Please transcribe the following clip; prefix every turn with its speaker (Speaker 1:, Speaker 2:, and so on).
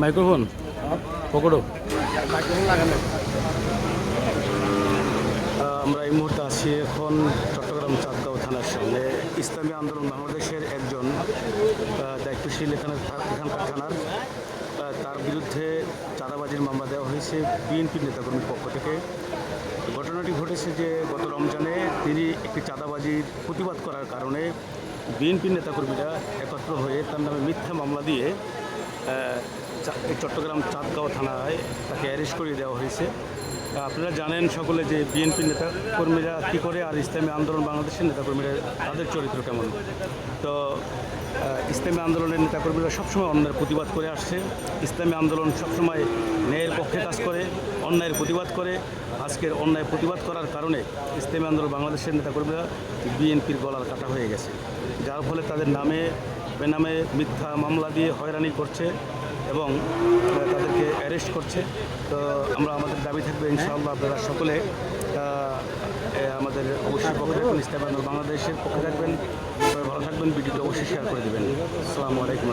Speaker 1: Microphone পকড়ো। আমরা এই মুহূর্তে আছি এখন চট্টগ্রাম চাঁদগাঁও থানার সামনে। ইসলামী আন্দোলন বাংলাদেশের একজন দায়িত্বশীল এখানকার থানার, তার বিরুদ্ধে চাঁদাবাজির মামলা দেওয়া হয়েছে বিএনপির নেতাকর্মীর পক্ষ থেকে। ঘটনাটি ঘটেছে যে গত রমজানে তিনি একটি চাঁদাবাজির প্রতিবাদ করার কারণে বিএনপির নেতাকর্মীরা একত্র হয়ে তার নামে মিথ্যা মামলা দিয়ে চট্টগ্রাম চাঁদগাঁও থানায় তাকে অ্যারেস্ট করিয়ে দেওয়া হয়েছে। আপনারা জানেন সকলে যে বিএনপির নেতাকর্মীরা কী করে আর ইসলামী আন্দোলন বাংলাদেশের নেতাকর্মীরা তাদের চরিত্র কেমন। তো ইসলামী আন্দোলনের নেতাকর্মীরা সবসময় অন্যায়ের প্রতিবাদ করে আসছে। ইসলামী আন্দোলন সবসময় ন্যায়ের পক্ষে কাজ করে, অন্যায়ের প্রতিবাদ করে। আজকের অন্যায় প্রতিবাদ করার কারণে ইসলামী আন্দোলন বাংলাদেশের নেতাকর্মীরা বিএনপির গলার কাটা হয়ে গেছে, যার ফলে তাদের নামে বেনামে মিথ্যা মামলা দিয়ে হয়রানি করছে এবং তাদেরকে অ্যারেস্ট করছে। তো আমরা আমাদের দাবি থাকবে ইনশাআল্লাহ আপনারা সকলে আমাদের অবশ্যই পক্ষে থাকবেন, ইসলামী আন্দোলন বাংলাদেশের পক্ষে থাকবেন। সবাই ভালো থাকবেন, ভিডিওটি অবশ্যই শেয়ার করে দেবেন। আসসালামু আলাইকুম।